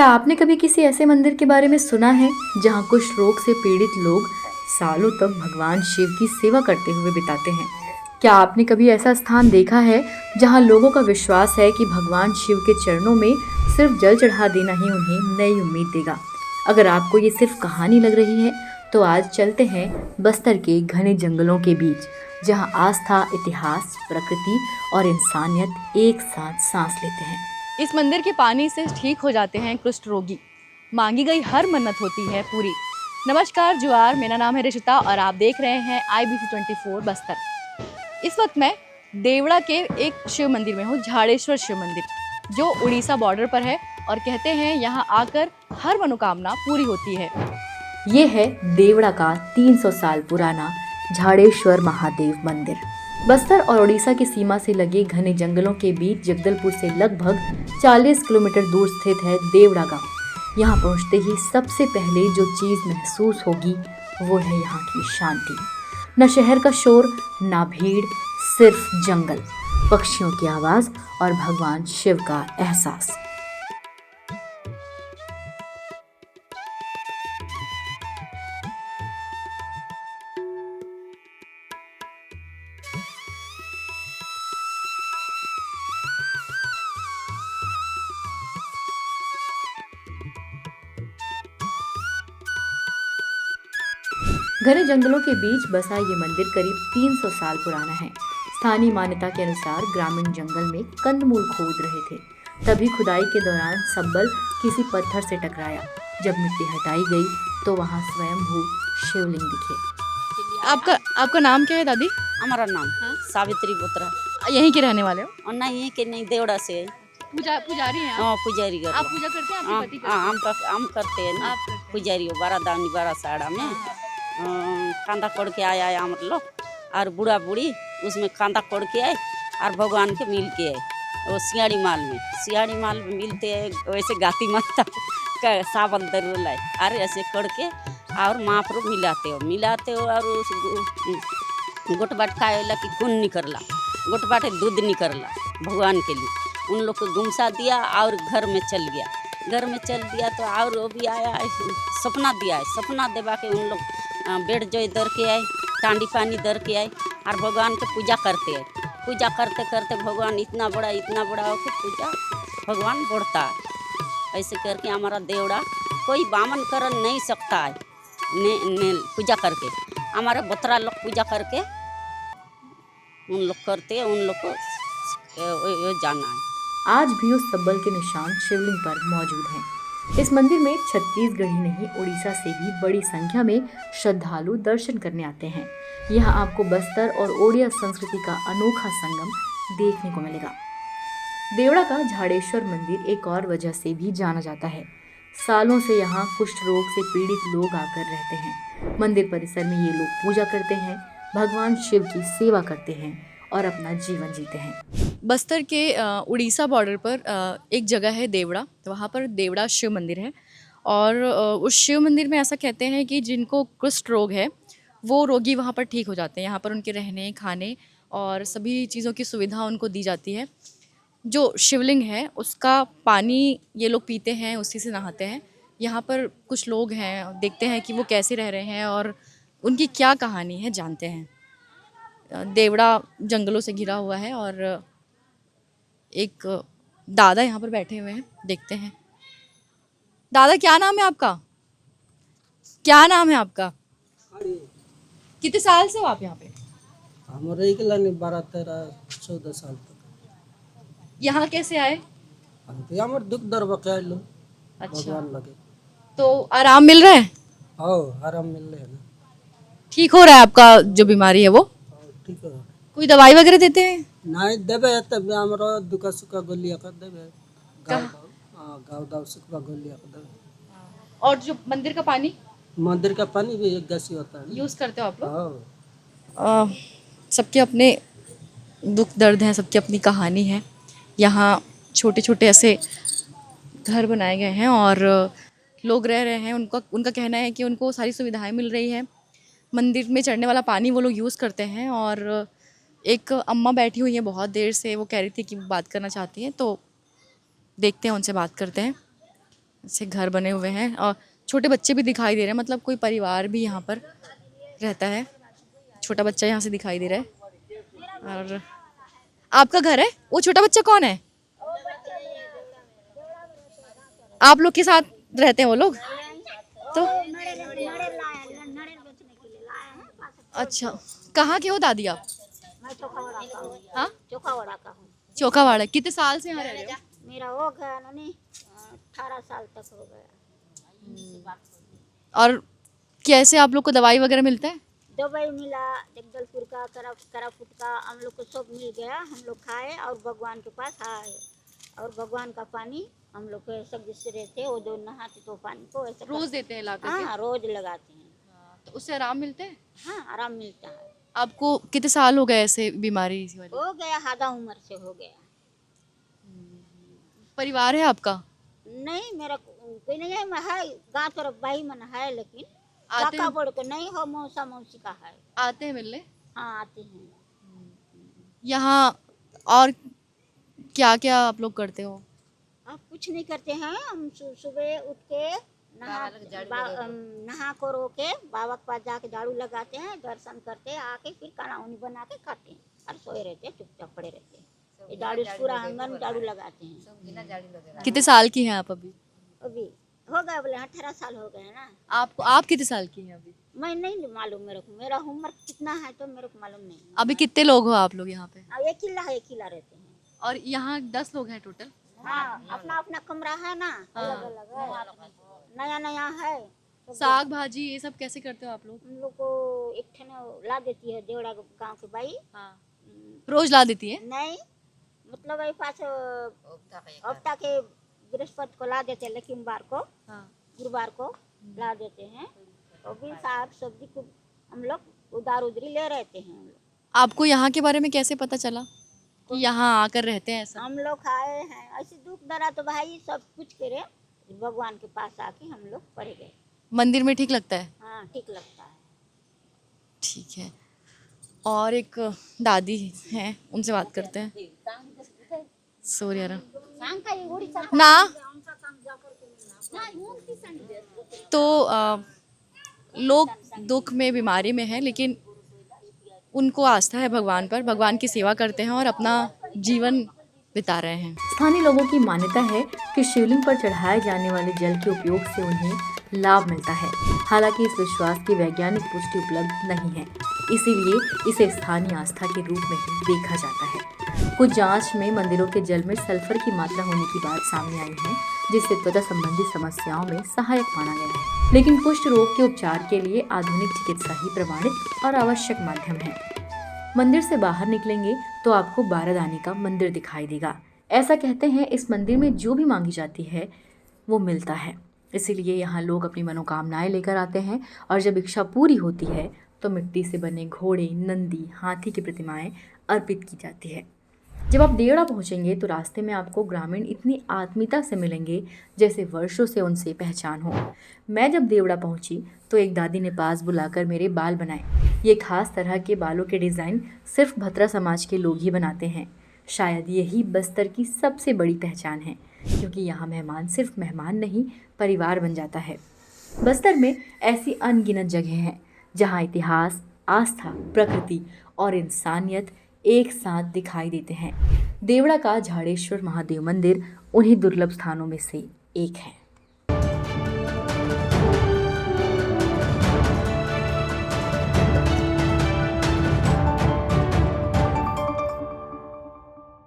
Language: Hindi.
क्या आपने कभी किसी ऐसे मंदिर के बारे में सुना है जहाँ कुष्ठ रोग से पीड़ित लोग सालों तक भगवान शिव की सेवा करते हुए बिताते हैं? क्या आपने कभी ऐसा स्थान देखा है जहाँ लोगों का विश्वास है कि भगवान शिव के चरणों में सिर्फ जल चढ़ा देना ही उन्हें नई उम्मीद देगा? अगर आपको ये सिर्फ कहानी लग रही है तो आज चलते हैं बस्तर के घने जंगलों के बीच, जहाँ आस्था, इतिहास, प्रकृति और इंसानियत एक साथ सांस लेते हैं। इस मंदिर के पानी से ठीक हो जाते हैं कुष्ठ रोगी। मांगी गई हर मन्नत होती है पूरी। नमस्कार जुआर, मेरा नाम है रिशिता और आप देख रहे हैं IBC24 बस्तर। इस वक्त मैं देवड़ा के एक शिव मंदिर में हूँ, झाड़ेश्वर शिव मंदिर, जो उड़ीसा बॉर्डर पर है और कहते हैं यहाँ आकर हर मनोकामना पूरी होती है। ये है देवड़ा का 300 साल पुराना झाड़ेश्वर महादेव मंदिर। बस्तर और उड़ीसा की सीमा से लगे घने जंगलों के बीच जगदलपुर से लगभग 40 किलोमीटर दूर स्थित है देवड़ा गांव। यहाँ पहुँचते ही सबसे पहले जो चीज़ महसूस होगी वो है यहाँ की शांति। न शहर का शोर, न भीड़, सिर्फ जंगल, पक्षियों की आवाज़ और भगवान शिव का एहसास। घने जंगलों के बीच बसा ये मंदिर करीब 300 साल पुराना है। स्थानीय मान्यता के अनुसार ग्रामीण जंगल में कंदमूल खोद रहे थे, तभी खुदाई के दौरान सब्बल किसी पत्थर से टकराया। जब मिट्टी हटाई गई तो वहाँ स्वयंभू शिवलिंग दिखे। आपका नाम क्या है दादी? हमारा नाम हाँ? सावित्री पुत्रा। यहीं के रहने वाले हो? और नहीं यहीं के नहीं, देवड़ा से है। पुजारी हैं आप? हाँ पुजारी कर। आप पूजा करते हैं? आपके पति करते हैं? हम करते हैं ना। आप करते हैं? पुजारी हो बारह दावनी 12 साड़ा में कांदा कोड़ के आया है हम लोग, और बूढ़ा बूढ़ी उसमें कांदा कोड़ के आए और भगवान के मिल के आए। वो सियाड़ी माल में मिलते हैं, वैसे गाती माता का सावन दर लाए और ऐसे कोड़ के और महाप्रभु मिलाते हो और उस गोटबाट खाएला कि खून निकलला, गोटबाट दूध निकलला भगवान के लिए। उन लोग को गुमसा दिया और घर में चल दिया तो और वो भी आया, सपना दिया है। सपना देवा के उन लोग बेड जोई दर के आए, टांडी पानी दर के आए और भगवान के पूजा करते हैं। पूजा करते करते भगवान इतना बड़ा हो कि पूजा भगवान बढ़ता है। ऐसे करके हमारा देवड़ा कोई बामन कर नहीं सकता है ने पूजा करके। हमारे बतरा लोग पूजा करके उन लोग करते हैं, उन लोग को जाना है। आज भी उस सब्बल के निशान शिवलिंग पर मौजूद हैं। इस मंदिर में छत्तीसगढ़ ही नहीं, उड़ीसा से भी बड़ी संख्या में श्रद्धालु दर्शन करने आते हैं। यहाँ आपको बस्तर और ओडिया संस्कृति का अनोखा संगम देखने को मिलेगा। देवड़ा का झाड़ेश्वर मंदिर एक और वजह से भी जाना जाता है। सालों से यहाँ कुष्ठ रोग से पीड़ित लोग आकर रहते हैं। मंदिर परिसर में ये लोग पूजा करते हैं, भगवान शिव की सेवा करते हैं और अपना जीवन जीते हैं। बस्तर के उड़ीसा बॉर्डर पर एक जगह है देवड़ा, तो वहाँ पर देवड़ा शिव मंदिर है। और उस शिव मंदिर में ऐसा कहते हैं कि जिनको कुष्ठ रोग है वो रोगी वहाँ पर ठीक हो जाते हैं। यहाँ पर उनके रहने, खाने और सभी चीज़ों की सुविधा उनको दी जाती है। जो शिवलिंग है उसका पानी ये लोग पीते हैं, उसी से नहाते हैं। यहाँ पर कुछ लोग हैं, देखते हैं कि वो कैसे रह रहे हैं और उनकी क्या कहानी है, जानते हैं। देवड़ा जंगलों से घिरा हुआ है और एक दादा यहाँ पर बैठे हुए हैं, देखते हैं। दादा क्या नाम है आपका? कितने साल से हो आप यहाँ पे? हमारे 12, 13, 14 साल तक। यहाँ कैसे आए? हम तो हमारे दुख दर्द बकाए लो। अच्छा, भगवान लगे तो आराम मिल रहा है? आओ आराम मिल रहे हैं ना। ठीक हो रहा है आपका जो बीमारी है वो? ठीक है। कोई दवाई वगैरह देते हैं? नहीं देवे तब हमारा दुखा सुखा गोलियां कर देवे। गाँव दाव सुखा गोलियां कर देवे। और जो मंदिर का पानी? मंदिर का पानी भी एक गैसी होता है। यूज़ करते हो आप लोग? हाँ। सबके अपने दुख दर्द हैं, सबकी अपनी कहानी है। यहाँ छोटे छोटे ऐसे घर बनाए गए हैं और लोग रह रहे हैं। उनका कहना है कि उनको सारी सुविधाएं मिल रही है। मंदिर में चढ़ने वाला पानी वो लोग यूज़ करते हैं। और एक अम्मा बैठी हुई है बहुत देर से, वो कह रही थी कि वो बात करना चाहती हैं, तो देखते हैं, उनसे बात करते हैं। से घर बने हुए हैं और छोटे बच्चे भी दिखाई दे रहे हैं, मतलब कोई परिवार भी यहाँ पर रहता है। छोटा बच्चा यहाँ से दिखाई दे रहा है। और आपका घर है? वो छोटा बच्चा कौन है? आप लोग के साथ रहते हैं वो लोग? तो अच्छा, कहाँ के हो दादी आप? मैं चोखावाड़ा का हूँ। हाँ, चोखावाड़ा का हूँ। चौकावाड़ा। कितने साल से यहाँ रह रहे हो? मेरा हो गया नहीं 18 साल तक हो गया। और कैसे आप लोग को दवाई वगैरह मिलता है? दवाई मिला, जगदलपुर का करापुट का हम लोग को सब मिल गया। हम लोग खाए और भगवान के पास आए और भगवान का पानी हम लोग को सब जिससे रहते वो जो नहाते तो पानी को ऐसे रोज देते हैं लाकर के? हाँ रोज लगाते हैं। तो उससे आराम मिलते हैं? हाँ आराम मिलता है। आपको कितने साल हो गए ऐसे बीमारी इसी वाली? हो गया आधा उम्र से हो गया। परिवार है आपका? नहीं मेरा कोई नहीं है, मैं है गाँव तरफ भाई मन है, लेकिन आते काका बड़ को नहीं हो, मौसा मौसी का है। आते हैं मिलने? हाँ आते हैं। यहाँ और क्या क्या आप लोग करते हो? आप कुछ नहीं करते हैं, हम सुबह उठ के नहा को रो के बाबा के पास जाके झाड़ू लगाते हैं, दर्शन करते हैं, आके फिर खाना उनी बना के खाते हैं और सोए रहते हैं, चुपचाप पड़े रहते हैं। ये झाड़ू पूरा आंगन झाड़ू लगाते हैं। कितने साल की हैं आप अभी? अभी हो गया बोले 18 साल हो गए ना। आप कितने साल की हैं अभी? मैं नहीं मालूम, मेरे को मेरा उम्र कितना है तो मेरे को मालूम नहीं। अभी कितने लोग हो आप लोग यहाँ पे? एक किला रहते हैं। और यहाँ 10 लोग हैं टोटल? हाँ अपना अपना कमरा है ना, अलग अलग है, नया नया है। साग भाजी ये सब कैसे करते हो आप लोग? हम लोग को एक ठन ला देती है देवड़ा गांव के बाई। हाँ, रोज ला देती है? नहीं मतलब वही पास हफ्ता के बृहस्पति को ला देते हैं, लक्ष्मीवार को हाँ। गुरुवार को ला देते हैं। और भी साग सब्जी को हम लोग उधार उधरी ले रहते हैं। हम लोग आपको यहाँ के बारे में कैसे पता चला कि यहाँ आकर रहते हैं ऐसा? हम लोग आए हैं ऐसे दुख दरा तो भाई सब कुछ करे, भगवान के पास आके हम लोग पड़ गए। मंदिर में ठीक लगता है? हाँ ठीक लगता है। ठीक है। और एक दादी हैं, उनसे बात करते हैं। सूर्य ना तो लोग दुख में बीमारी में हैं, लेकिन उनको आस्था है भगवान पर, भगवान की सेवा करते हैं और अपना जीवन बिता रहे हैं। स्थानीय लोगों की मान्यता है कि शिवलिंग पर चढ़ाए जाने वाले जल के उपयोग से उन्हें लाभ मिलता है। हालांकि इस विश्वास की वैज्ञानिक पुष्टि उपलब्ध नहीं है, इसीलिए इसे स्थानीय आस्था के रूप में ही देखा जाता है। कुछ जांच में मंदिरों के जल में सल्फर की मात्रा होने की बात सामने आई है, जिससे त्वचा संबंधी समस्याओं में सहायक माना गया है। लेकिन कुष्ठ रोग के उपचार के लिए आधुनिक चिकित्सा ही प्रमाणित और आवश्यक माध्यम है। मंदिर से बाहर निकलेंगे तो आपको बारादानी का मंदिर दिखाई देगा। ऐसा कहते हैं इस मंदिर में जो भी मांगी जाती है वो मिलता है, इसीलिए यहाँ लोग अपनी मनोकामनाएं लेकर आते हैं और जब इच्छा पूरी होती है तो मिट्टी से बने घोड़े, नंदी, हाथी की प्रतिमाएं अर्पित की जाती है। जब आप देवड़ा पहुँचेंगे तो रास्ते में आपको ग्रामीण इतनी आत्मीयता से मिलेंगे जैसे वर्षों से उनसे पहचान हो। मैं जब देवड़ा पहुँची तो एक दादी ने पास बुलाकर मेरे बाल बनाए। ये खास तरह के बालों के डिज़ाइन सिर्फ भतरा समाज के लोग ही बनाते हैं। शायद यही बस्तर की सबसे बड़ी पहचान है, क्योंकि यहाँ मेहमान सिर्फ मेहमान नहीं, परिवार बन जाता है। बस्तर में ऐसी अनगिनत जगह हैं जहाँ इतिहास, आस्था, प्रकृति और इंसानियत एक साथ दिखाई देते हैं। देवड़ा का झाड़ेश्वर महादेव मंदिर उन्हीं दुर्लभ स्थानों में से एक है।